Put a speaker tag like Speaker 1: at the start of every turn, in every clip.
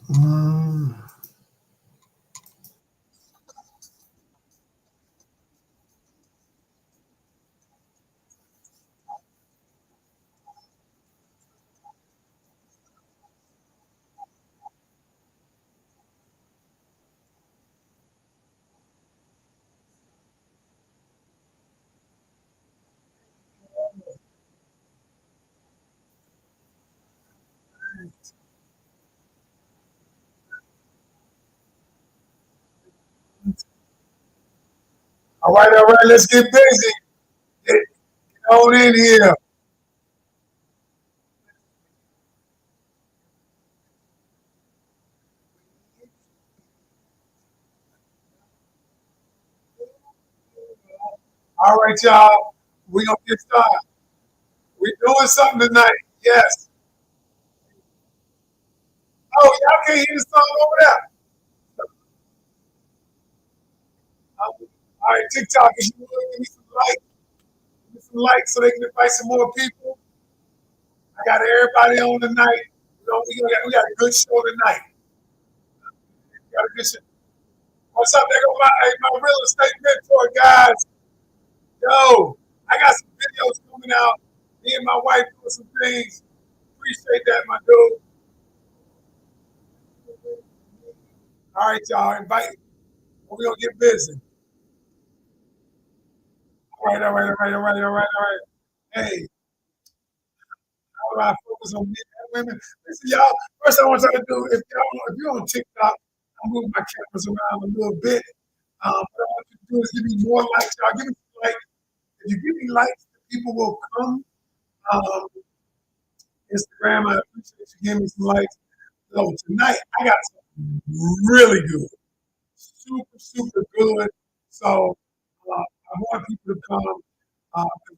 Speaker 1: Mm. All right, let's get busy. Get on in here. All right, y'all. We're going to get started. We're doing something tonight. Yes. Oh, y'all can't hear the song over there. All right, TikTok, if you would, give me some likes. Give me some likes so they can invite some more people. I got everybody on tonight. We got a good show tonight. We got a good show. What's up? There go my real estate mentor, guys. Yo, I got some videos coming out. Me and my wife doing some things. Appreciate that, my dude. All right, y'all. Invite. We're gonna get busy. All right. Hey, how do I focus on men and women? Listen, y'all. First, I want y'all to do if you're on TikTok, I'm moving my cameras around a little bit. What I want you to do is give me more likes, y'all. Give me some likes. If you give me likes, the people will come. Um, Instagram, I appreciate you giving me some likes. So tonight, I got something really good, super good. So I want people to come.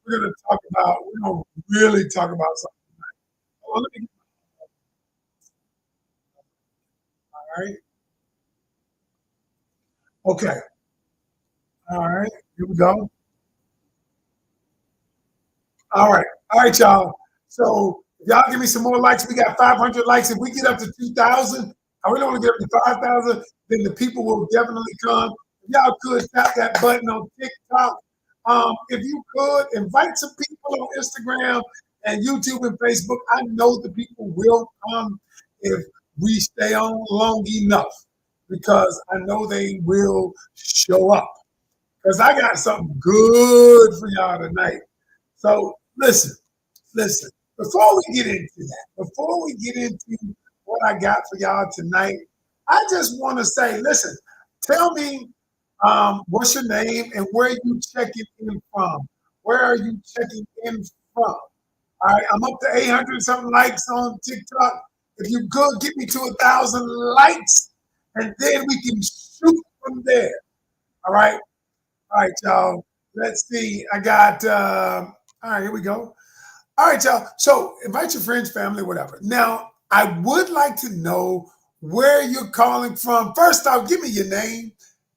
Speaker 1: We're gonna really talk about something. Well, let me, all right. Okay. All right. Here we go. All right. All right, y'all. So if y'all give me some more likes. We got 500 likes. If we get up to 2,000, I really want to get up to 5,000, then the people will definitely come. If y'all could tap that button on TikTok. If you could invite some people on Instagram and YouTube and Facebook, I know the people will come if we stay on long enough because I know they will show up. Because I got something good for y'all tonight. So listen. Before we get into that, before we get into what I got for y'all tonight, I just want to say, listen, tell me what's your name and where you checking in from. Where are you checking in from? All right, I'm up to 800 something likes on TikTok. If you could get me to 1,000 likes, and then we can shoot from there. All right. All right, y'all. Let's see. I got, all right, here we go. All right, y'all. So invite your friends, family, whatever. Now, I would like to know where you're calling from. First off, give me your name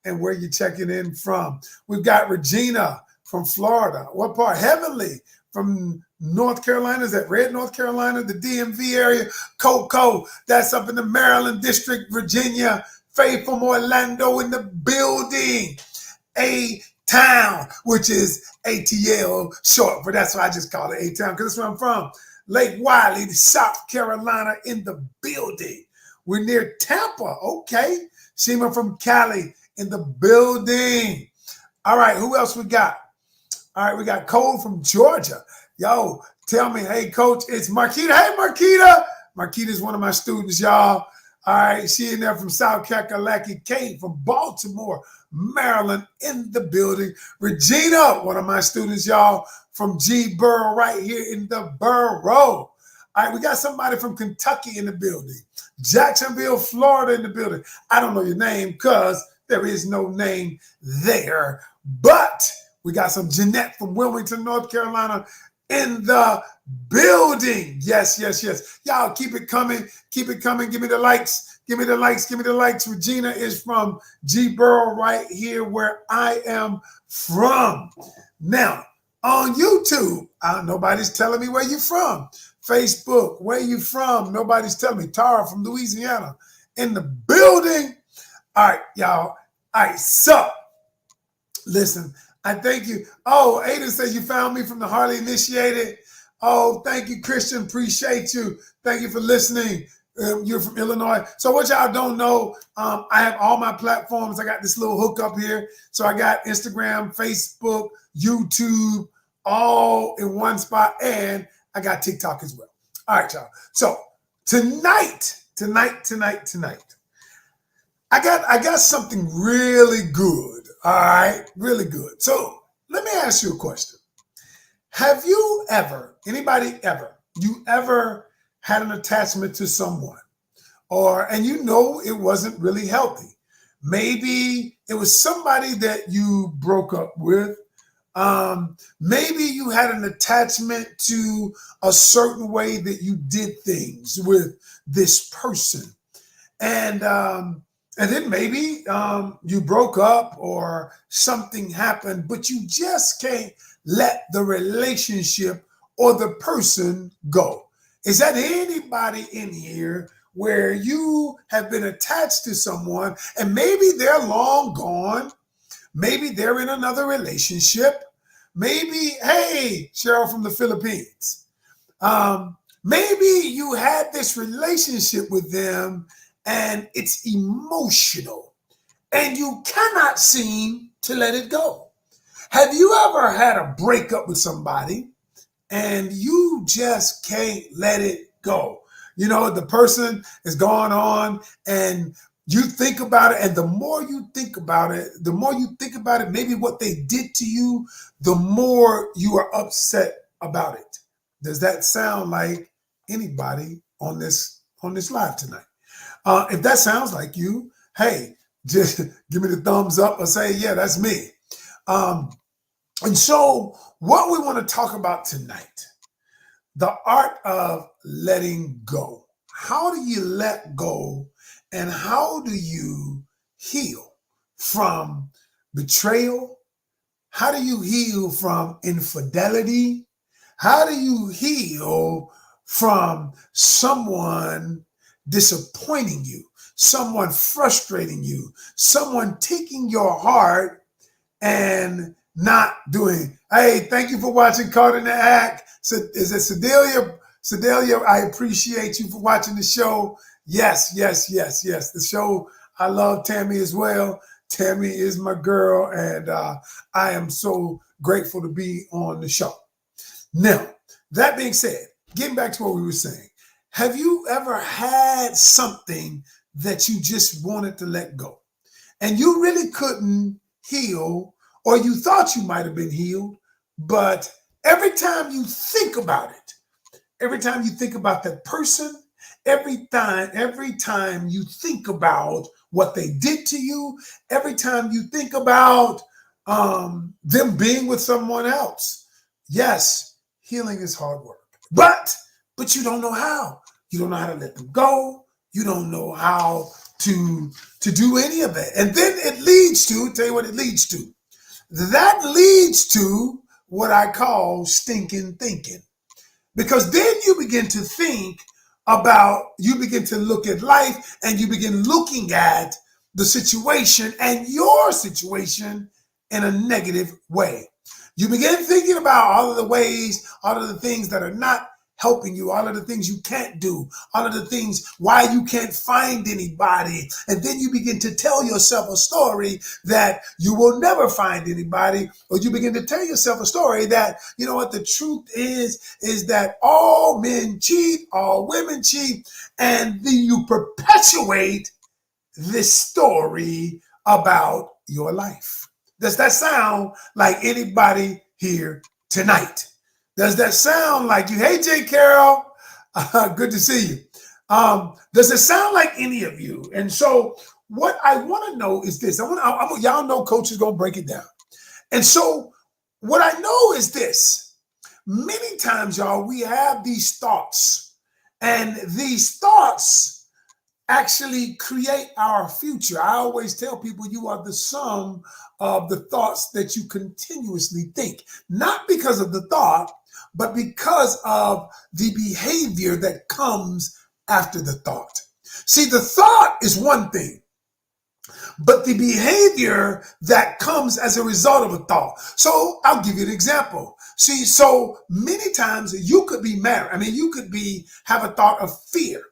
Speaker 1: and where you're checking in from. We've got Regina from Florida. What part? Heavenly from North Carolina. Is that Red North Carolina, the DMV area? Coco, that's up in the Maryland District, Virginia. Faith from Orlando in the building. A Town, which is ATL short for that's why I just call it A Town because that's where I'm from. Lake Wiley, South Carolina in the building. We're near Tampa. Okay. Shima from Cali in the building. All right. Who else we got? All right. We got Cole from Georgia. Yo, tell me, hey, coach, it's Marquita. Hey, Marquita. Marquita is one of my students, y'all. All right. She in there from South Kakalaki. Kate from Baltimore. Maryland in the building. Regina, one of my students, y'all, from G Borough, right here in the borough. All right, we got somebody from Kentucky in the building. Jacksonville, Florida in the building. I don't know your name because there is no name there. But we got some Jeanette from Wilmington, North Carolina in the building. Yes. Y'all keep it coming. Keep it coming. Give me the likes. Give me the likes. Give me the likes. Regina is from G Borough right here where I am from. Now, on YouTube, nobody's telling me where you from. Facebook, where you from? Nobody's telling me. Tara from Louisiana. in the building. All right, y'all. All right, so listen, I thank you. Oh, Aiden says you found me from the Harley Initiated. Oh, thank you, Christian. Appreciate you. Thank you for listening. You're from Illinois. So what y'all don't know, I have all my platforms. I got this little hook up here. So I got Instagram, Facebook, YouTube, all in one spot. And I got TikTok as well. All right, y'all. So tonight, I got something really good. All right, really good. So let me ask you a question. Have you ever, anybody ever, you ever had an attachment to someone, and you know it wasn't really healthy? Maybe it was somebody that you broke up with. Maybe you had an attachment to a certain way that you did things with this person. And then maybe you broke up or something happened, but you just can't let the relationship or the person go. Is that anybody in here where you have been attached to someone and maybe they're long gone? Maybe they're in another relationship. Maybe, hey, Cheryl from the Philippines. Maybe you had this relationship with them and it's emotional and you cannot seem to let it go. Have you ever had a breakup with somebody and you just can't let it go? You know, the person is gone on and you think about it, and the more you think about it, maybe what they did to you, the more you are upset about it. Does that sound like anybody on this live tonight? If that sounds like you, hey, just give me the thumbs up or say, yeah, that's me. And so what we want to talk about tonight, the art of letting go. How do you let go and how do you heal from betrayal? How do you heal from infidelity? How do you heal from someone disappointing you, someone frustrating you, someone taking your heart and not doing? Hey, thank you for watching Caught in the Act. So, is it Sedalia? Sedalia, I appreciate you for watching the show. Yes. The show, I love Tammy as well. Tammy is my girl, and I am so grateful to be on the show. Now, that being said, getting back to what we were saying, have you ever had something that you just wanted to let go and you really couldn't heal, or you thought you might have been healed, but every time you think about it, every time you think about that person, every time you think about what they did to you, every time you think about them being with someone else, yes, healing is hard work. But you don't know how. You don't know how to let them go. You don't know how to do any of that. And then it leads to, tell you what it leads to. That leads to what I call stinking thinking. Because then you begin to think about, you begin to look at life and you begin looking at the situation and your situation in a negative way. You begin thinking about all of the ways, all of the things that are not helping you, all of the things you can't do, all of the things why you can't find anybody. And then you begin to tell yourself a story that you will never find anybody, or you begin to tell yourself a story that, you know what, the truth is that all men cheat, all women cheat, and then you perpetuate this story about your life. Does that sound like anybody here tonight? Does that sound like you? Hey, J. Carroll, good to see you. Does it sound like any of you? And so what I want to know is this. Y'all know Coach is going to break it down. And so what I know is this. Many times, y'all, we have these thoughts, and these thoughts actually create our future. I always tell people you are the sum of the thoughts that you continuously think, not because of the thought, but because of the behavior that comes after the thought. See, the thought is one thing, but the behavior that comes as a result of a thought. So I'll give you an example. See, so many times you could be married. I mean, you could have a thought of fear,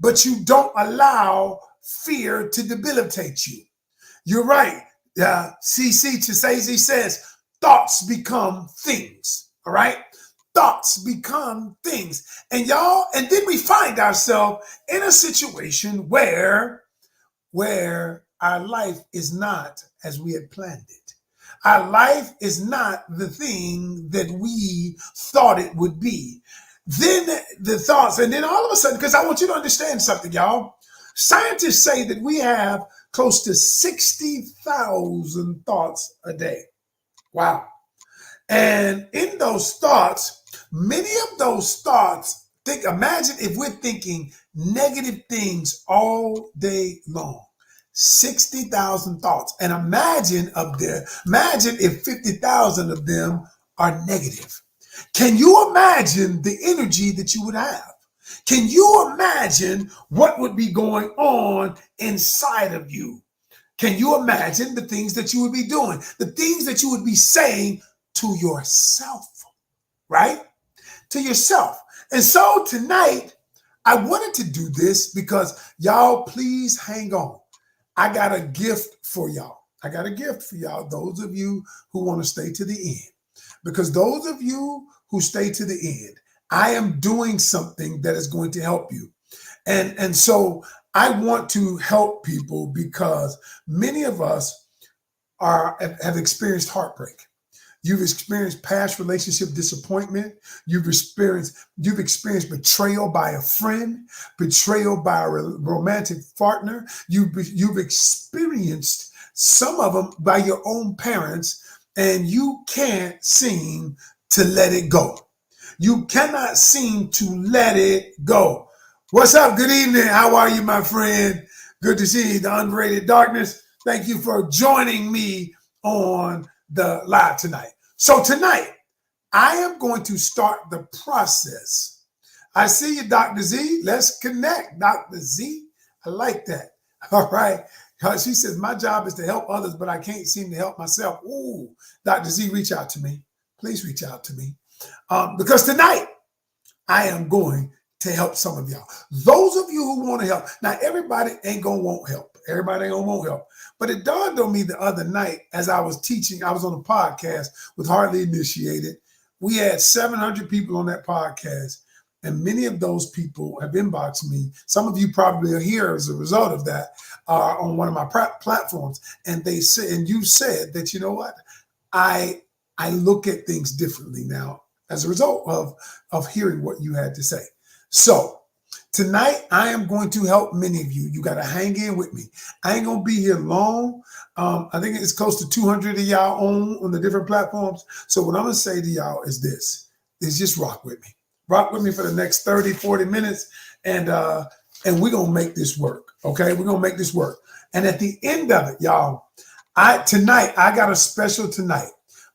Speaker 1: but you don't allow fear to debilitate you. You're right. CC Chisazi says, thoughts become things. All right. Thoughts become things. And y'all, and then we find ourselves in a situation where our life is not as we had planned it. Our life is not the thing that we thought it would be. Then the thoughts, and then all of a sudden, because I want you to understand something, y'all. Scientists say that we have close to 60,000 thoughts a day. Wow. And in those thoughts, many of those thoughts, imagine if we're thinking negative things all day long. 60,000 thoughts. And imagine if 50,000 of them are negative. Can you imagine the energy that you would have? Can you imagine what would be going on inside of you? Can you imagine the things that you would be doing, the things that you would be saying to yourself, right? To yourself. And so tonight, I wanted to do this because y'all, please hang on. I got a gift for y'all. I got a gift for y'all, those of you who want to stay to the end. Because those of you who stay to the end, I am doing something that is going to help you. And so I want to help people because many of us have experienced heartbreak. You've experienced past relationship disappointment. You've experienced betrayal by a friend, betrayal by a romantic partner. You've experienced some of them by your own parents, and you can't seem to let it go. You cannot seem to let it go. What's up? Good evening. How are you, my friend? Good to see you, the Unrated Darkness. Thank you for joining me on the live tonight. So tonight, I am going to start the process. I see you, Dr. Z. Let's connect, Dr. Z. I like that. All right. She says, my job is to help others, but I can't seem to help myself. Ooh, Dr. Z, reach out to me. Please reach out to me. Because tonight, I am going to help some of y'all. Those of you who want to help. Now, everybody ain't going to want help. Everybody ain't going to want help. But it dawned on me the other night as I was teaching, I was on a podcast with Hardly Initiated. We had 700 people on that podcast, and many of those people have inboxed me. Some of you probably are here as a result of that on one of my platforms. And they said, and you said that, you know what? I look at things differently now as a result of hearing what you had to say. So tonight, I am going to help many of you. You got to hang in with me. I ain't going to be here long. I think it's close to 200 of y'all on the different platforms. So what I'm going to say to y'all is this, is just rock with me. Rock with me for the next 30, 40 minutes. And we're going to make this work. Okay. We're going to make this work. And at the end of it, y'all, I got a special tonight.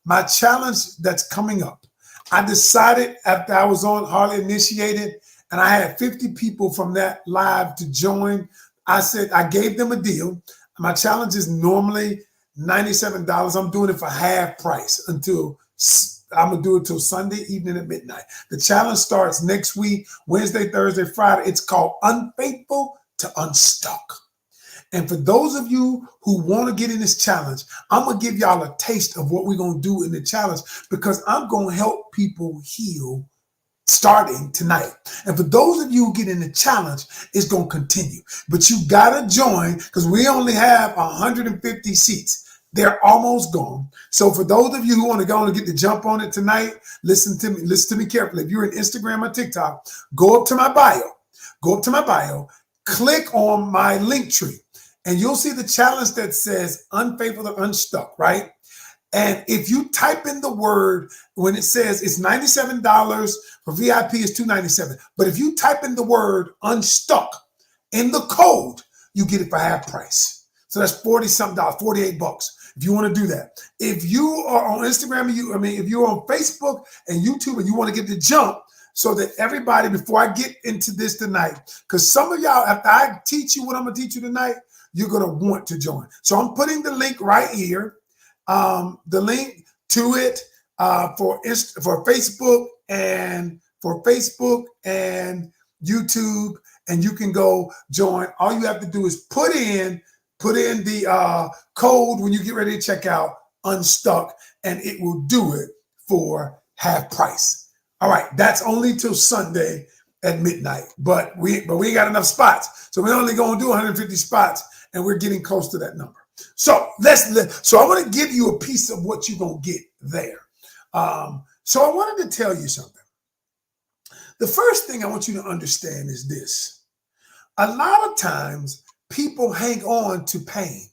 Speaker 1: My challenge that's coming up. I decided after I was on Hardly Initiated, and I had 50 people from that live to join. I said, I gave them a deal. My challenge is normally $97. I'm doing it for half price I'm going to do it till Sunday evening at midnight. The challenge starts next week, Wednesday, Thursday, Friday. It's called Unfaithful to Unstuck. And for those of you who want to get in this challenge, I'm going to give y'all a taste of what we're going to do in the challenge because I'm going to help people heal starting tonight. And for those of you who get in the challenge, it's going to continue. But you got to join because we only have 150 seats. They're almost gone. So for those of you who want to go and get the jump on it tonight, listen to me carefully. If you're in Instagram or TikTok, go up to my bio, click on my link tree, and you'll see the challenge that says Unfaithful to Unstuck, right? And if you type in the word, when it says it's $97 for VIP, is $297. But if you type in the word unstuck in the code, you get it for half price. So that's 40 something dollars, 48 bucks. If you want to do that. If you are on Instagram, if you're on Facebook and YouTube and you want to get the jump, so that everybody, before I get into this tonight, because some of y'all, after I teach you what I'm going to teach you tonight, you're going to want to join. So I'm putting the link right here, the link to it for Facebook and YouTube, and you can go join. All you have to do is put in the code when you get ready to check out, Unstuck, and it will do it for half price. All right, that's only till Sunday at midnight, but we ain't got enough spots, so we're only going to do 150 spots, and we're getting close to that number. So so I want to give you a piece of what you're going to get there. So I wanted to tell you something. The first thing I want you to understand is this. A lot of times people hang on to pain.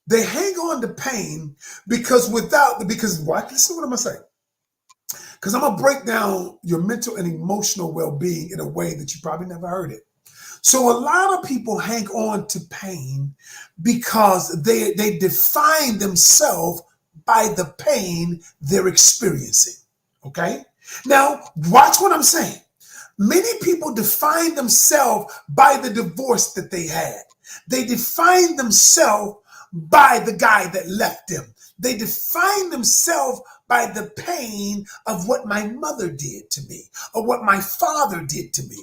Speaker 1: They hang on to pain because what? Listen to what I'm going to say. Because I'm going to break down your mental and emotional well-being in a way that you probably never heard it. So a lot of people hang on to pain because they define themselves by the pain they're experiencing. Okay? Now, watch what I'm saying. Many people define themselves by the divorce that they had. They define themselves by the guy that left them. They define themselves by the pain of what my mother did to me or what my father did to me.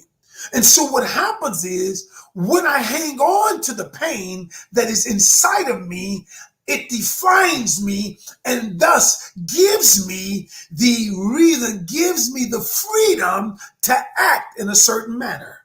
Speaker 1: And so what happens is when I hang on to the pain that is inside of me, it defines me and thus gives me the reason, gives me the freedom to act in a certain manner.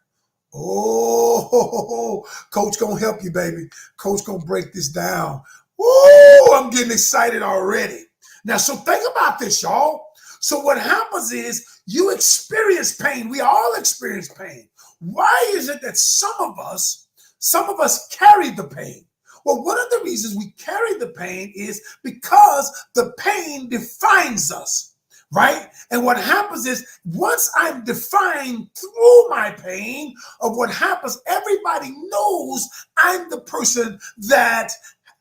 Speaker 1: Oh, Coach gonna help you, baby. Coach gonna break this down. Woo, I'm getting excited already. Now, so think about this, y'all. So what happens is you experience pain. We all experience pain. Why is it that some of us carry the pain? Well, one of the reasons we carry the pain is because the pain defines us, right? And what happens is once I'm defined through my pain of what happens, everybody knows I'm the person that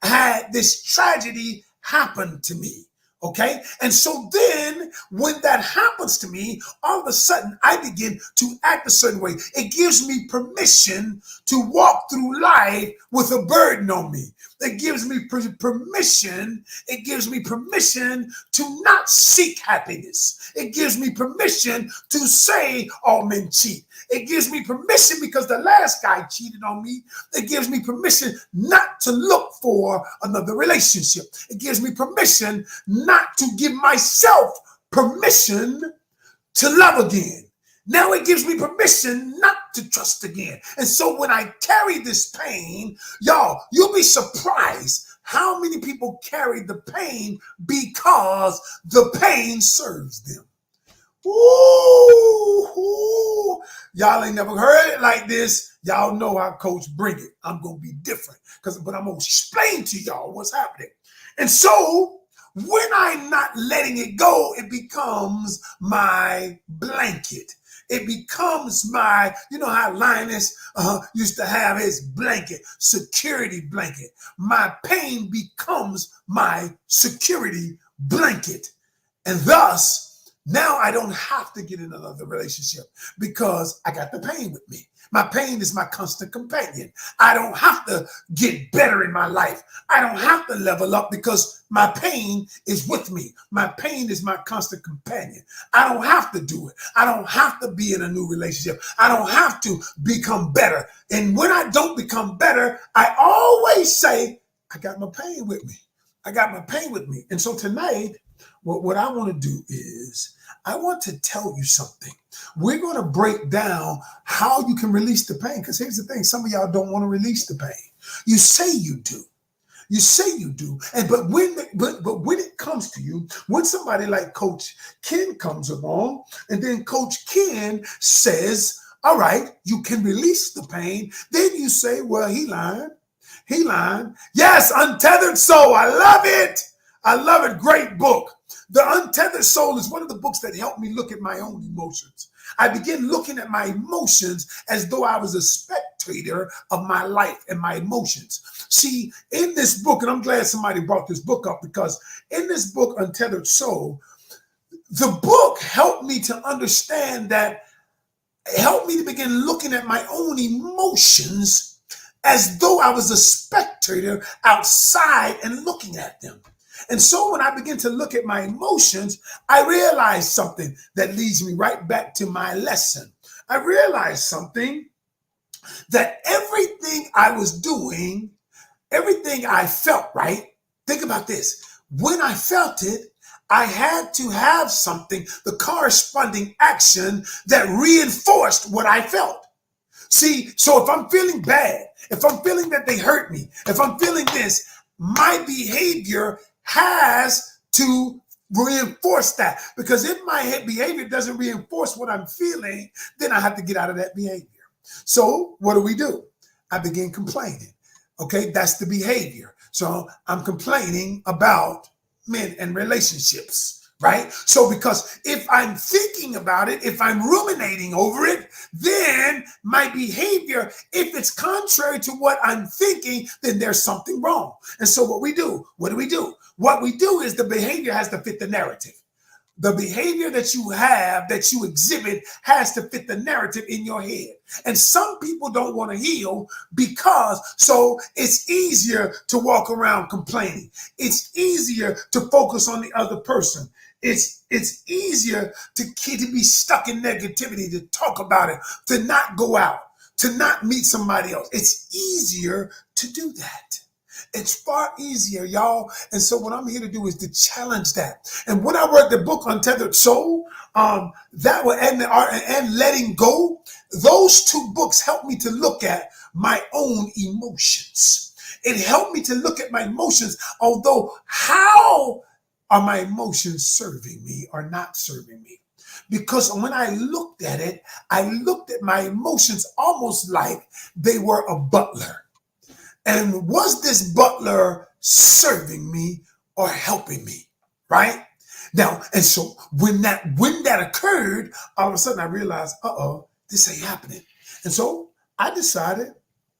Speaker 1: had this tragedy happen to me. Okay. And so then when that happens to me, all of a sudden I begin to act a certain way. It gives me permission to walk through life with a burden on me. It gives me permission. It gives me permission to not seek happiness. It gives me permission to say all men cheat. It gives me permission because the last guy cheated on me. It gives me permission not to look for another relationship. It gives me permission not to give myself permission to love again. Now it gives me permission not to trust again. And so when I carry this pain, y'all, you'll be surprised how many people carry the pain because the pain serves them. Ooh, y'all ain't never heard it like this. Y'all know how Coach bring it. I'm going to be different but I'm going to explain to y'all what's happening. And so when I'm not letting it go, it becomes my blanket. It becomes my, you know how Linus used to have his blanket, security blanket. My pain becomes my security blanket. And thus, now I don't have to get in another relationship because I got the pain with me. My pain is my constant companion. I don't have to get better in my life. I don't have to level up because my pain is with me. My pain is my constant companion. I don't have to do it. I don't have to be in a new relationship. I don't have to become better. And when I don't become better, I always say, I got my pain with me. I got my pain with me. And so tonight, what I want to do is I want to tell you something. We're going to break down how you can release the pain. Because here's the thing. Some of y'all don't want to release the pain. You say you do. You say you do. But when it comes to you, when somebody like Coach Ken comes along, and then Coach Ken says, all right, you can release the pain. Then you say, well, he lying. He lying. Yes, Untethered Soul. I love it. I love it. Great book. The Untethered Soul is one of the books that helped me look at my own emotions. I began looking at my emotions as though I was a spectator of my life and my emotions. See, in this book, and I'm glad somebody brought this book up because in this book, Untethered Soul, The book helped me to understand that, helped me to begin looking at my own emotions as though I was a spectator outside and looking at them. And so when I begin to look at my emotions, I realized something that leads me right back to my lesson. I realized something, that everything I was doing, everything I felt, right? Think about this. When I felt it, I had to have something, the corresponding action that reinforced what I felt. See, so if I'm feeling bad, if I'm feeling that they hurt me, if I'm feeling this, my behavior has to reinforce that. Because if my behavior doesn't reinforce what I'm feeling, then I have to get out of that behavior. So what do? I begin complaining. Okay, that's the behavior. So I'm complaining about men and relationships, right? So because if I'm thinking about it, if I'm ruminating over it, then my behavior, if it's contrary to what I'm thinking, then there's something wrong. And so what do? What we do is the behavior has to fit the narrative. The behavior that you have, that you exhibit, has to fit the narrative in your head. And some people don't want to heal because, so it's easier to walk around complaining. It's easier to focus on the other person. It's easier to be stuck in negativity, to talk about it, to not go out, to not meet somebody else. It's easier to do that. It's far easier, y'all. And so what I'm here to do is to challenge that. And when I read the book Untethered Soul, that was and Letting Go, those two books helped me to look at my own emotions. It helped me to look at my emotions, although how are my emotions serving me or not serving me? Because when I looked at it, I looked at my emotions almost like they were a butler. And was this butler serving me or helping me? Right? Now, and so when that occurred, all of a sudden I realized, this ain't happening. And so I decided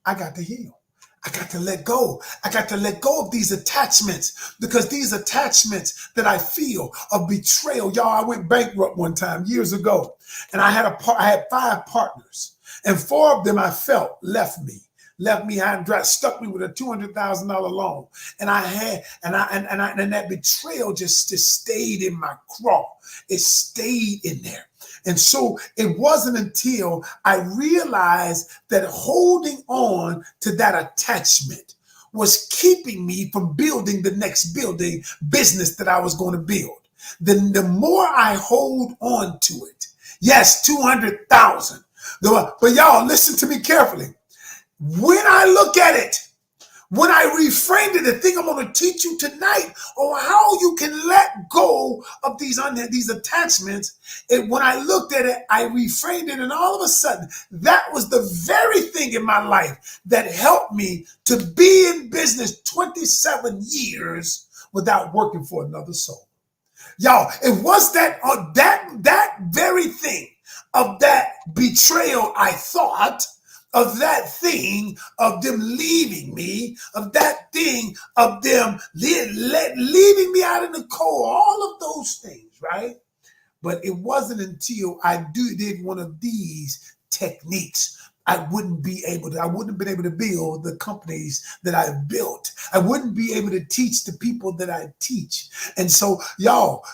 Speaker 1: I got to heal. I got to let go. I got to let go of these attachments, because these attachments that I feel of betrayal. Y'all, I went bankrupt one time years ago, and I had 5 partners, and 4 of them I felt left me and stuck me with a $200,000 loan. And that betrayal just stayed in my craw. It stayed in there. And so it wasn't until I realized that holding on to that attachment was keeping me from building the next business that I was going to build. Then the more I hold on to it, yes, 200,000. But y'all, listen to me carefully. When I look at it, when I reframed it, the thing I'm going to teach you tonight on how you can let go of these attachments, when I looked at it, I reframed it, and all of a sudden, that was the very thing in my life that helped me to be in business 27 years without working for another soul. Y'all, it was that very thing of that betrayal, I thought, of that thing of them leaving me, of that thing of them leaving me out in the cold, all of those things, right? But it wasn't until I did one of these techniques, I wouldn't have been able to build the companies that I've built. I wouldn't be able to teach the people that I teach. And so, y'all,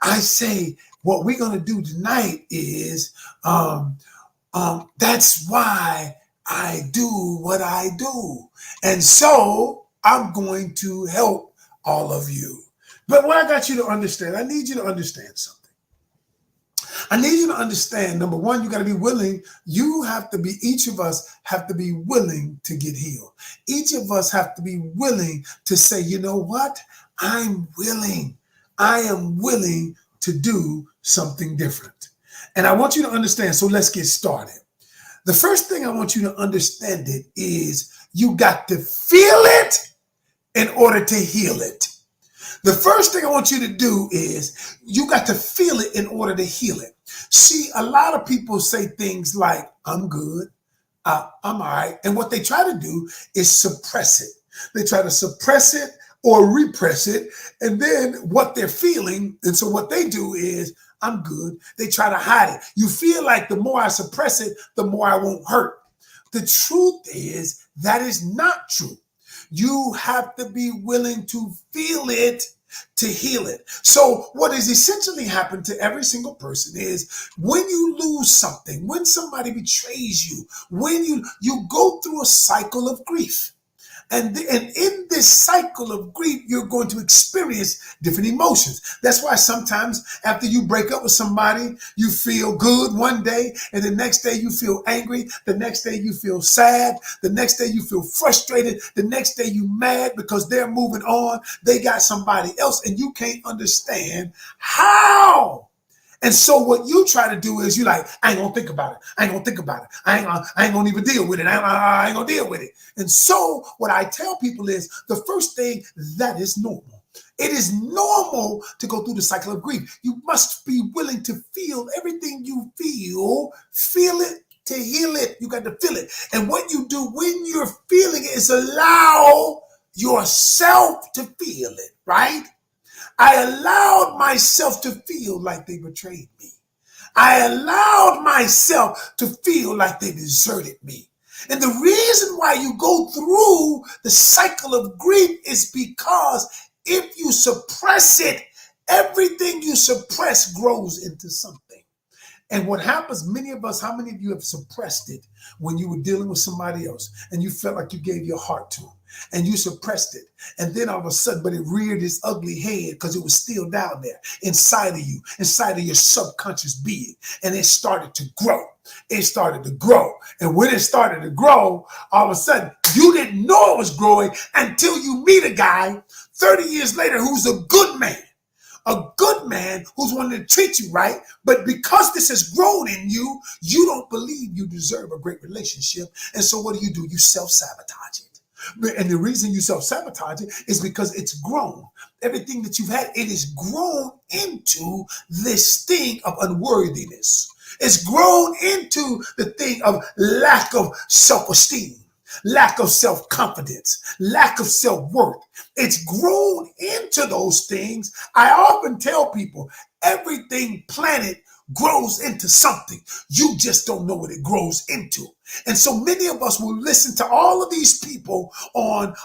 Speaker 1: I say what we're going to do tonight is, that's why I do what I do. And so I'm going to help all of you. But what I got you to understand, I need you to understand something. I need you to understand, number one, you got to be willing. Each of us have to be willing to get healed. Each of us have to be willing to say, you know what? I'm willing. I am willing to do something different. And I want you to understand, so let's get started. The first thing I want you to understand it is you got to feel it in order to heal it. The first thing I want you to do is you got to feel it in order to heal it. See, a lot of people say things like, I'm good, I'm all right. And what they try to do is suppress it. They try to suppress it or repress it. And then what they're feeling, and so what they do is, I'm good. They try to hide it. You feel like the more I suppress it, the more I won't hurt. The truth is that is not true. You have to be willing to feel it to heal it. So what has essentially happened to every single person is when you lose something, when somebody betrays you, when you go through a cycle of grief. And in this cycle of grief, you're going to experience different emotions. That's why sometimes after you break up with somebody, you feel good one day, and the next day you feel angry. The next day you feel sad. The next day you feel frustrated. The next day you mad because they're moving on. They got somebody else, and you can't understand how. And so what you try to do is you like, I ain't gonna think about it. I ain't gonna think about it. I ain't gonna even deal with it. I ain't gonna deal with it. And so what I tell people is the first thing, that is normal. It is normal to go through the cycle of grief. You must be willing to feel everything you feel it to heal it. You got to feel it. And what you do when you're feeling it is allow yourself to feel it, right? I allowed myself to feel like they betrayed me. I allowed myself to feel like they deserted me. And the reason why you go through the cycle of grief is because if you suppress it, everything you suppress grows into something. And what happens, many of us, how many of you have suppressed it when you were dealing with somebody else and you felt like you gave your heart to them and you suppressed it? And then all of a sudden, but it reared its ugly head because it was still down there inside of you, inside of your subconscious being. And it started to grow. It started to grow. And when it started to grow, all of a sudden, you didn't know it was growing until you meet a guy 30 years later who's a good man. A good man who's wanting to treat you right, but because this has grown in you, you don't believe you deserve a great relationship. And so what do? You self-sabotage it. And the reason you self-sabotage it is because it's grown. Everything that you've had, it is grown into this thing of unworthiness. It's grown into the thing of lack of self-esteem, lack of self-confidence, lack of self-worth. It's grown into those things. I often tell people everything planted grows into something. You just don't know what it grows into. And so many of us will listen to all of these people on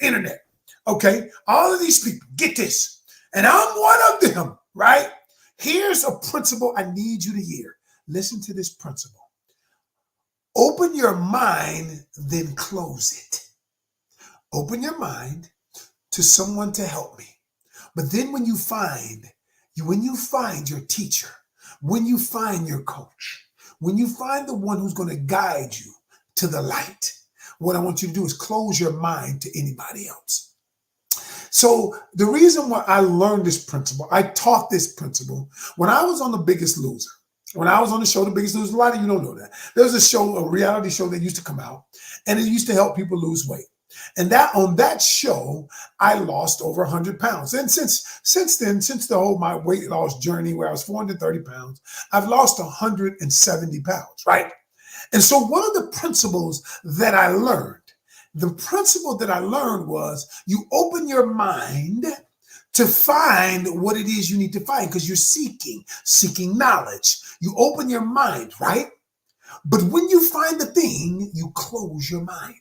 Speaker 1: internet. Okay, all of these people, get this, and I'm one of them, right? Here's a principle I need you to hear. Listen to this principle. Open your mind, then close it. Open your mind to someone to help me. But then when you find your teacher, when you find your coach, when you find the one who's going to guide you to the light, what I want you to do is close your mind to anybody else. So the reason why I learned this principle, I taught this principle when I was on The Biggest Loser. When I was on the show, The Biggest Loser, a lot of you don't know that. There was a reality show that used to come out, and it used to help people lose weight. And on that show, I lost over 100 pounds. And since then, since my weight loss journey where I was 430 pounds, I've lost 170 pounds, right? And so one of the principles that I learned, was you open your mind to find what it is you need to find because you're seeking knowledge. You open your mind, right? But when you find the thing, you close your mind.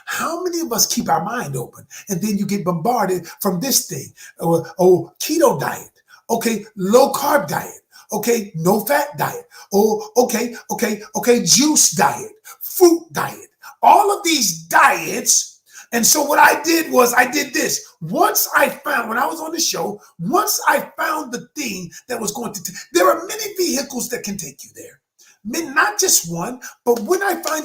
Speaker 1: How many of us keep our mind open and then you get bombarded from this thing? Oh, keto diet. Okay, low carb diet. Okay, no fat diet. Oh, okay, juice diet, fruit diet. All of these diets. And so what I did was I did this. When I was on the show, once I found the thing that was going to, there are many vehicles that can take you there. Not just one, but when I found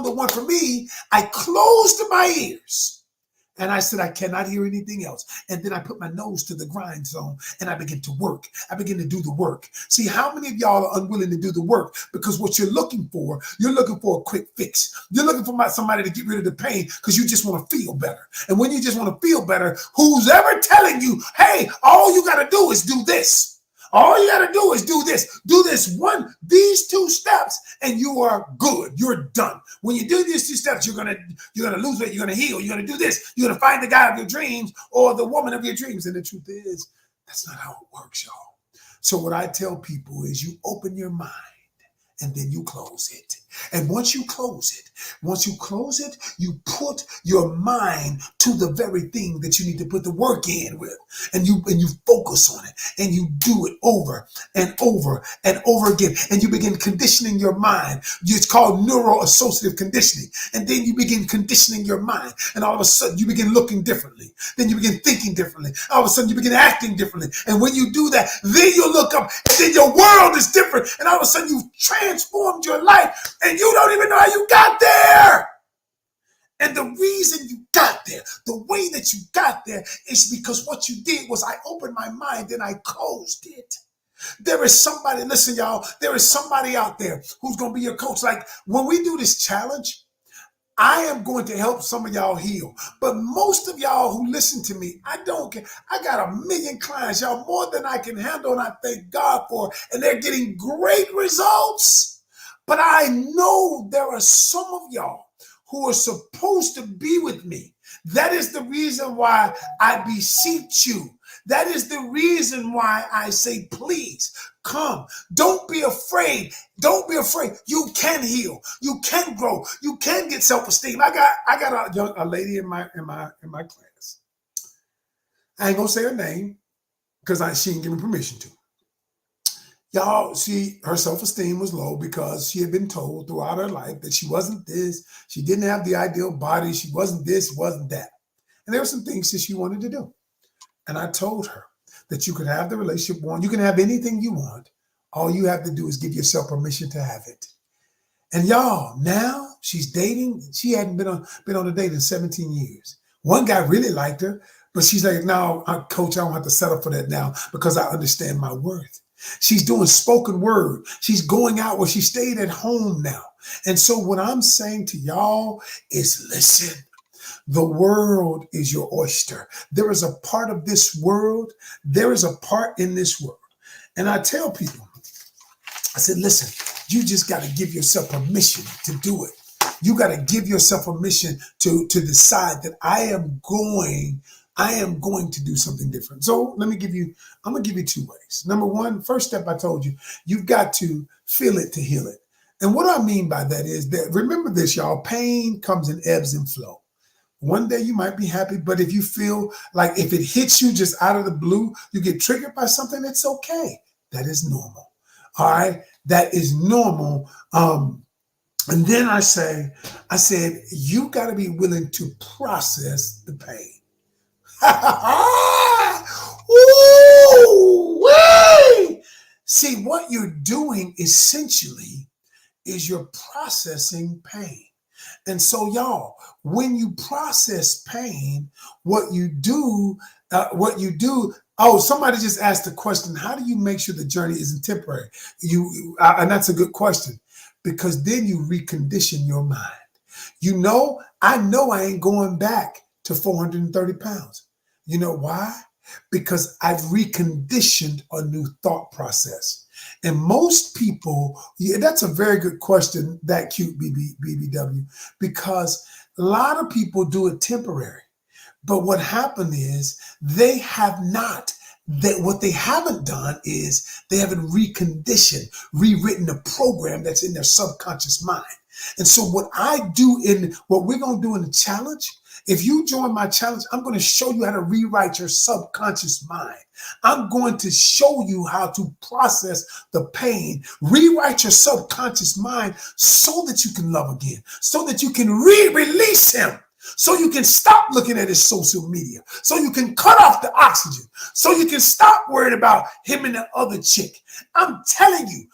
Speaker 1: the one for me, I closed my ears and I said, I cannot hear anything else. And then I put my nose to the grind zone and I begin to work. I begin to do the work. See, how many of y'all are unwilling to do the work? Because what you're looking for a quick fix. You're looking for somebody to get rid of the pain because you just want to feel better. And when you just want to feel better, who's ever telling you, hey, all you got to do is do this. All you got to do is do these 2 steps, and you are good. You're done. When you do these 2 steps, you're gonna lose weight. You're gonna heal. You're gonna do this. You're gonna find the guy of your dreams or the woman of your dreams. And the truth is, that's not how it works, y'all. So what I tell people is, you open your mind and then you close it. And once you close it, you put your mind to the very thing that you need to put the work in with. And you focus on it, and you do it over and over and over again. And you begin conditioning your mind. It's called neuroassociative conditioning. And then you begin conditioning your mind. And all of a sudden you begin looking differently. Then you begin thinking differently. All of a sudden you begin acting differently. And when you do that, then you look up, and then your world is different. And all of a sudden you've transformed your life, and you don't even know how you got there. And the reason you got there, the way that you got there, is because what you did was, I opened my mind and I closed it. There is somebody, listen, y'all, there is somebody out there who's going to be your coach. Like, when we do this challenge, I am going to help some of y'all heal. But most of y'all who listen to me, I don't care. I got 1 million clients, y'all, more than I can handle, and I thank God for, and they're getting great results. But I know there are some of y'all who are supposed to be with me. That is the reason why I beseech you. That is the reason why I say, please come. Don't be afraid. Don't be afraid. You can heal. You can grow. You can get self-esteem. I got a lady in my class. I ain't gonna say her name because she didn't give me permission to. Y'all, her self-esteem was low because she had been told throughout her life that she wasn't this. She didn't have the ideal body. She wasn't this, wasn't that. And there were some things that she wanted to do. And I told her that you could have the relationship one. You can have anything you want. All you have to do is give yourself permission to have it. And y'all, now she's dating. She hadn't been on a date in 17 years. One guy really liked her, but she's like, no, coach, I don't have to settle for that now because I understand my worth. She's doing spoken word. She's going out where she stayed at home now. And so what I'm saying to y'all is, listen, the world is your oyster. There is a part of this world. There is a part in this world. And I tell people, I said, listen, you just got to give yourself permission to do it. You got to give yourself permission to decide that I am going to do something different. So I'm going to give you 2 ways. Number one, first step, I told you, you've got to feel it to heal it. And what I mean by that is that, remember this, y'all, pain comes in ebbs and flow. One day you might be happy, but if you feel like if it hits you just out of the blue, you get triggered by something, it's okay. That is normal. All right. That is normal. And then I said, you got to be willing to process the pain. Ooh, see, what you're doing essentially is you're processing pain. And so, y'all, when you process pain, what you do, somebody just asked the question, how do you make sure the journey isn't temporary? And that's a good question, because then you recondition your mind. I know I ain't going back to 430 pounds. You know why? Because I've reconditioned a new thought process. And most people, that's a very good question, that cute BBW, because a lot of people do it temporary. But what happened is what they haven't done is they haven't rewritten the program that's in their subconscious mind. And so what we're going to do in the challenge, if you join my challenge, I'm going to show you how to rewrite your subconscious mind. I'm going to show you how to process the pain, rewrite your subconscious mind so that you can love again, so that you can release him, so you can stop looking at his social media, so you can cut off the oxygen, so you can stop worrying about him and the other chick. I'm telling you,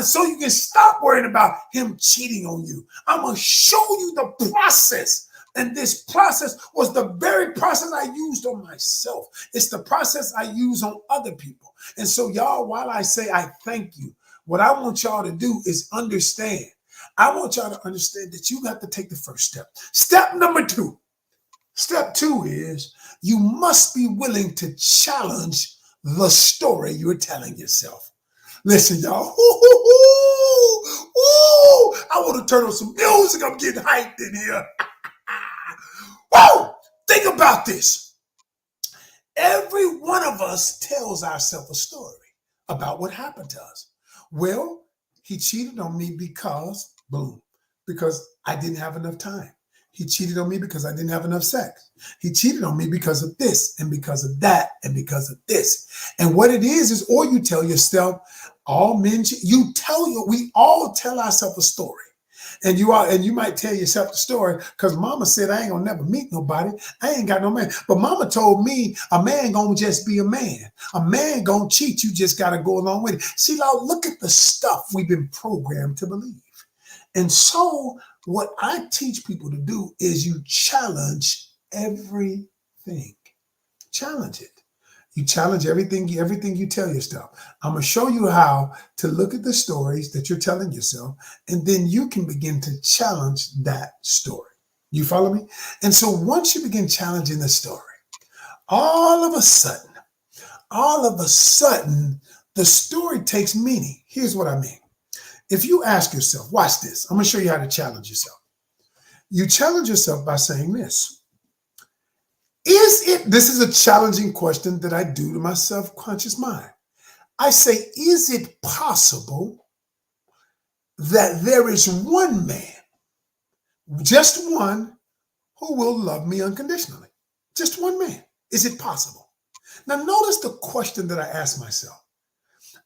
Speaker 1: so you can stop worrying about him cheating on you. I'm going to show you the process. And this process was the very process I used on myself. It's the process I use on other people. And so, y'all, while I say I thank you, what I want y'all to do is understand. I want y'all to understand that you got to take the first step. Step number 2. Step 2 is you must be willing to challenge the story you're telling yourself. Listen, y'all. Ooh, I want to turn on some music. I'm getting hyped in here. Woo! Think about this. Every one of us tells ourselves a story about what happened to us. Well, he cheated on me because, boom, because I didn't have enough time. He cheated on me because I didn't have enough sex. He cheated on me because of this and because of that and because of this. And what it is, or you tell yourself, all men, we all tell ourselves a story. And you might tell yourself the story because mama said I ain't gonna never meet nobody. I ain't got no man. But mama told me a man gonna just be a man. A man gonna cheat. You just gotta go along with it. See, now look at the stuff we've been programmed to believe. And so what I teach people to do is you challenge everything. Challenge it. You challenge everything you tell yourself. I'm going to show you how to look at the stories that you're telling yourself, and then you can begin to challenge that story. You follow me? And so once you begin challenging the story, all of a sudden, the story takes meaning. Here's what I mean. If you ask yourself, watch this. I'm going to show you how to challenge yourself. You challenge yourself by saying this. This is a challenging question that I do to my subconscious mind. I say, is it possible that there is one man, just one, who will love me unconditionally? Just one man. Is it possible? Now, notice the question that I asked myself.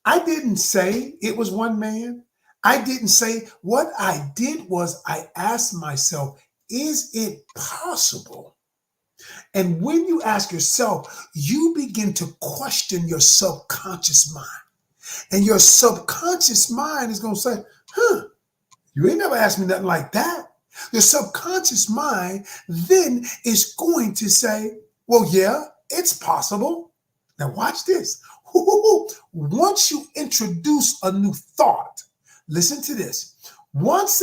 Speaker 1: I didn't say it was one man. I didn't say, what I did was I asked myself, is it possible? And when you ask yourself, you begin to question your subconscious mind. And your subconscious mind is going to say, you ain't never asked me nothing like that. Your subconscious mind then is going to say, well, yeah, it's possible. Now watch this. Once you introduce a new thought, listen to this. Once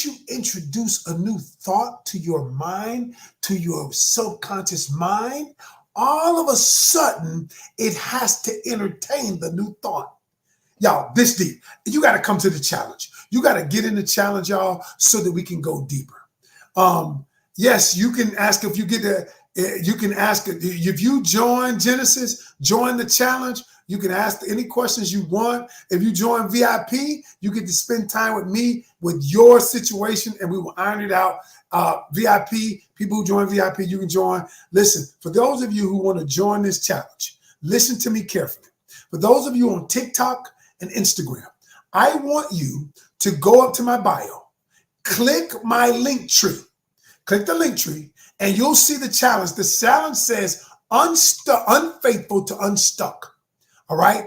Speaker 1: you introduce a new thought to your mind, to your subconscious mind, all of a sudden it has to entertain the new thought. Y'all, this deep. You got to come to the challenge. You got to get in the challenge, y'all, so that we can go deeper. Yes, you can ask if you get there. You can ask if you join Genesis, join the challenge. You can ask any questions you want. If you join VIP, you get to spend time with me with your situation, and we will iron it out. VIP, people who join VIP, you can join. Listen, for those of you who want to join this challenge, listen to me carefully. For those of you on TikTok and Instagram, I want you to go up to my bio, click my link tree, click the link tree, and you'll see the challenge. The challenge says unfaithful to unstuck. All right,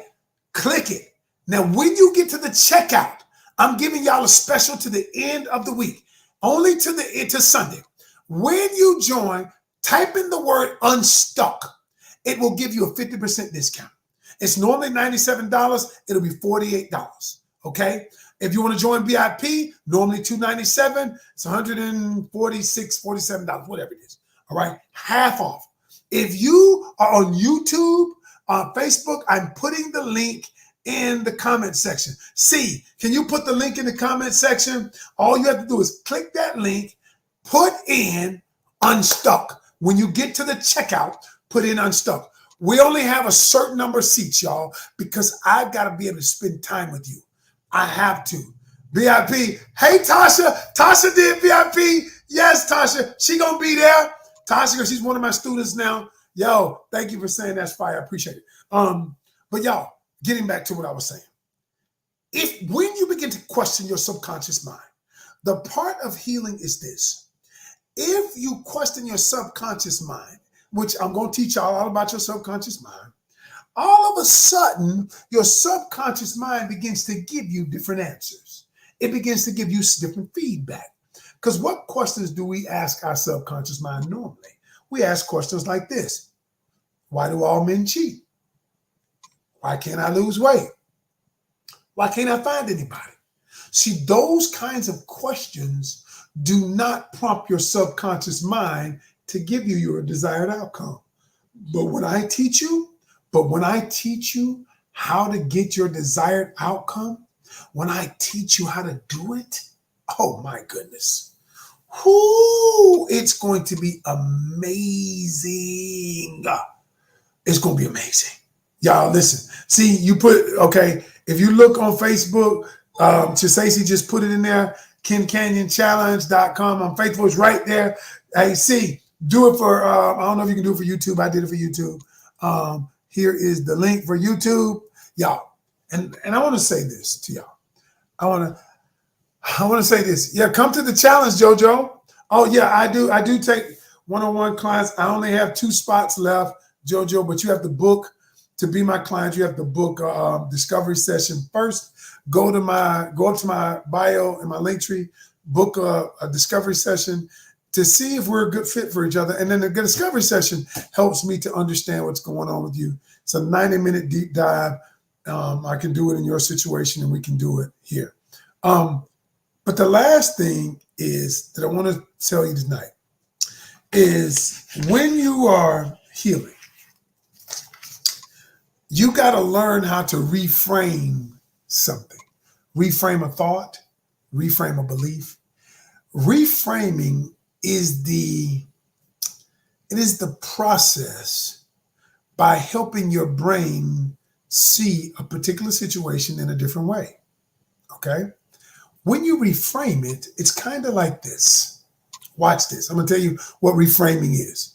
Speaker 1: click it. Now, when you get to the checkout, I'm giving y'all a special to the end of the week, only to Sunday. When you join, type in the word unstuck. It will give you a 50% discount. It's normally $97. It'll be $48. Okay. If you want to join VIP, normally $297. It's $146, $47, whatever it is. All right. Half off. If you are on YouTube, on Facebook, I'm putting the link in the comment section. See, can you put the link in the comment section? All you have to do is click that link, put in unstuck. When you get to the checkout, put in unstuck. We only have a certain number of seats, y'all, because I've got to be able to spend time with you. I have to. VIP. Hey, Tasha. Tasha did VIP. Yes, Tasha. She going to be there. Tasha, she's one of my students now. Yo, thank you for saying that's fire. I appreciate it. But y'all, getting back to what I was saying. When you begin to question your subconscious mind, the part of healing is this. If you question your subconscious mind, which I'm going to teach y'all all about your subconscious mind, all of a sudden, your subconscious mind begins to give you different answers. It begins to give you different feedback. Because what questions do we ask our subconscious mind normally? We ask questions like this. Why do all men cheat? Why can't I lose weight? Why can't I find anybody? See, those kinds of questions do not prompt your subconscious mind to give you your desired outcome. But when I teach you, how to get your desired outcome, when I teach you how to do it, oh my goodness. Whoo, it's going to be amazing. It's going to be amazing. Y'all, listen. See, you put, okay, if you look on Facebook, Chisasi just put it in there, KenCanionChallenge.com. I'm faithful. It's right there. Hey, see, do it for, I don't know if you can do it for YouTube. I did it for YouTube. Here is the link for YouTube. Y'all, and I want to say this to y'all. I want to say this. Yeah, come to the challenge, JoJo. Oh, yeah, I do take one-on-one clients. I only have 2 spots left, JoJo, but you have to book to be my client. You have to book a discovery session first. Go up to my bio and my link tree, book a discovery session to see if we're a good fit for each other. And then the discovery session helps me to understand what's going on with you. It's a 90-minute deep dive. I can do it in your situation, and we can do it here. But the last thing is that I want to tell you tonight is when you are healing, you got to learn how to reframe something. Reframe a thought, reframe a belief. Reframing is the process by helping your brain see a particular situation in a different way. Okay? When you reframe it, it's kind of like this. Watch this. I'm going to tell you what reframing is.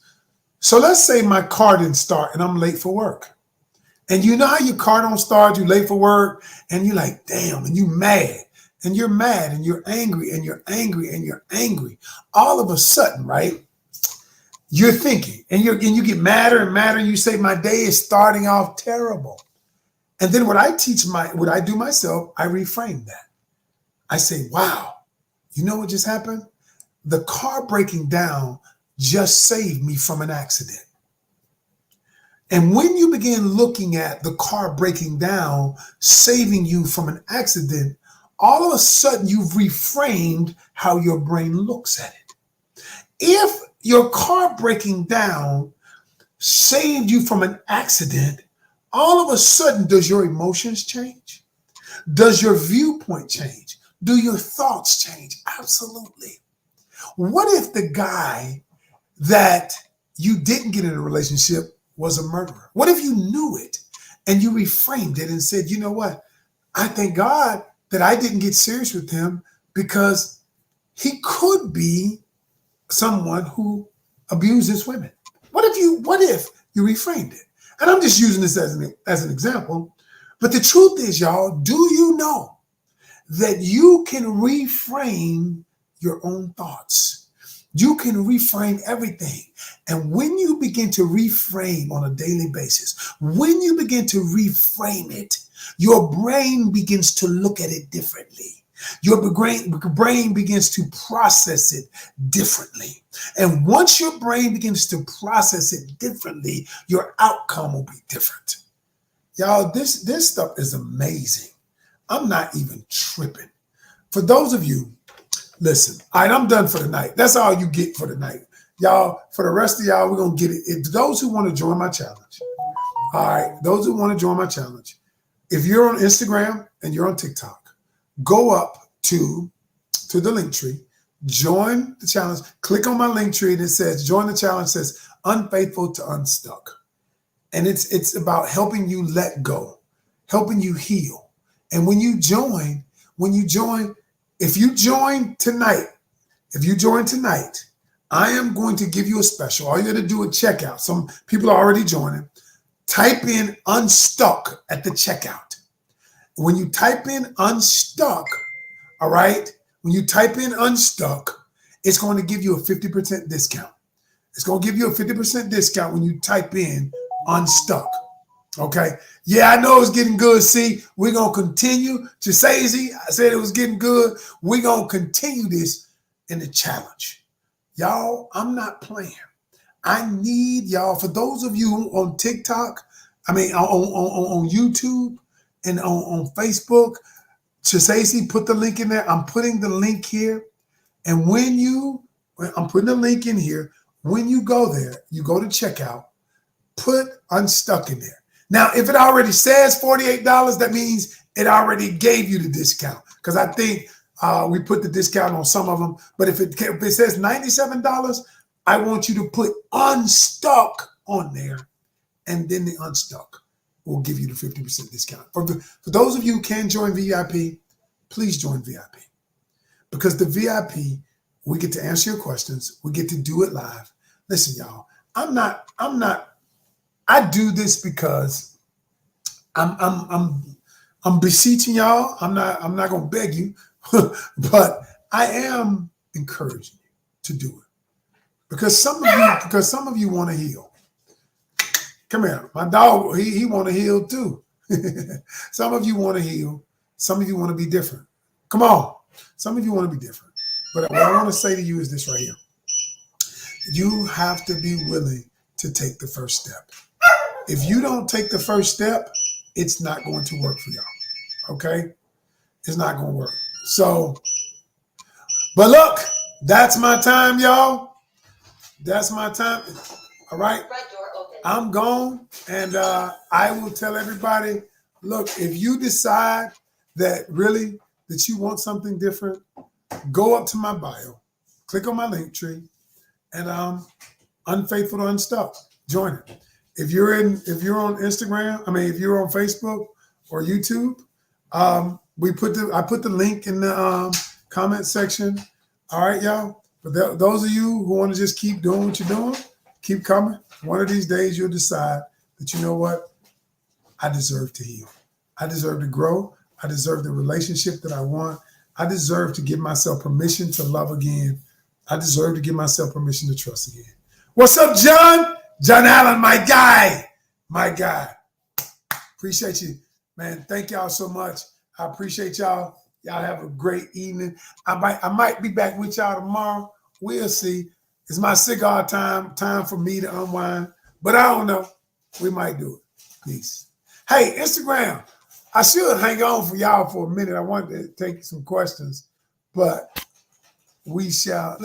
Speaker 1: So let's say my car didn't start and I'm late for work. And you know how your car don't start, you're late for work, and you're like, damn, and you're mad, and you're mad, and you're angry, and you're angry, and you're angry. All of a sudden, right, you're thinking, and you get madder and madder, and you say, my day is starting off terrible. And then what I do myself, I reframe that. I say, wow, you know what just happened? The car breaking down just saved me from an accident. And when you begin looking at the car breaking down, saving you from an accident, all of a sudden you've reframed how your brain looks at it. If your car breaking down saved you from an accident, all of a sudden, does your emotions change? Does your viewpoint change? Do your thoughts change? Absolutely. What if the guy that you didn't get in a relationship was a murderer? What if you knew it and you reframed it and said, you know what? I thank God that I didn't get serious with him because he could be someone who abuses women. What if you reframed it? And I'm just using this as an example. But the truth is, y'all, do you know that you can reframe your own thoughts? You can reframe everything. And when you begin to reframe on a daily basis, when you begin to reframe it, your brain begins to look at it differently. Your brain begins to process it differently. And once your brain begins to process it differently, your outcome will be different. Y'all, this stuff is amazing. I'm not even tripping. For those of you, listen, all right, I'm done for the night. That's all you get for the night. Y'all, for the rest of y'all, we're going to get it. Those who want to join my challenge, all right, those who want to join my challenge, if you're on Instagram and you're on TikTok, go up to the link tree, join the challenge, click on my link tree and it says, join the challenge, says unfaithful to unstuck. And it's about helping you let go, helping you heal. And when you join, if you join tonight, I am going to give you a special. All you got to do is checkout. Some people are already joining. Type in unstuck at the checkout. When you type in unstuck, all right, when you type in unstuck, it's going to give you a 50% discount. It's going to give you a 50% discount when you type in unstuck. Okay. Yeah, I know it's getting good. See, we're going to continue. Chisasi, I said it was getting good. We're going to continue this in the challenge. Y'all, I'm not playing. I need y'all, for those of you on TikTok, on YouTube and on Facebook, Chisasi, put the link in there. I'm putting the link here. And I'm putting the link in here. When you go there, you go to checkout. put unstuck in there. Now, if it already says $48, that means it already gave you the discount. Because I think we put the discount on some of them. But if it says $97, I want you to put unstuck on there, and then the unstuck will give you the 50% discount. For those of you who can join VIP, please join VIP. Because the VIP, we get to answer your questions. We get to do it live. Listen, y'all, I do this because I'm beseeching y'all. I'm not gonna beg you, but I am encouraging you to do it. Because some of you want to heal. Come here. My dog, he want to heal too. Some of you want to heal. Some of you want to be different. Come on. Some of you want to be different. But what I want to say to you is this right here. You have to be willing to take the first step. If you don't take the first step, it's not going to work for y'all. Okay? It's not going to work. So, but look, that's my time, y'all. That's my time. All right? I'm gone, and I will tell everybody, look, if you decide that really that you want something different, go up to my bio, click on my link tree, and Unfaithful to Unstuck. Join it. If you're on Instagram, if you're on Facebook or YouTube, I put the link in the comment section. All right, y'all. But those of you who want to just keep doing what you're doing, keep coming. One of these days you'll decide that, you know what? I deserve to heal. I deserve to grow. I deserve the relationship that I want. I deserve to give myself permission to love again. I deserve to give myself permission to trust again. What's up, John? John Allen, my guy. My guy. Appreciate you, man. Thank y'all so much. I appreciate y'all. Y'all have a great evening. I might be back with y'all tomorrow. We'll see. It's my cigar time for me to unwind. But I don't know. We might do it. Peace. Hey, Instagram. I should hang on for y'all for a minute. I wanted to take some questions, but we shall.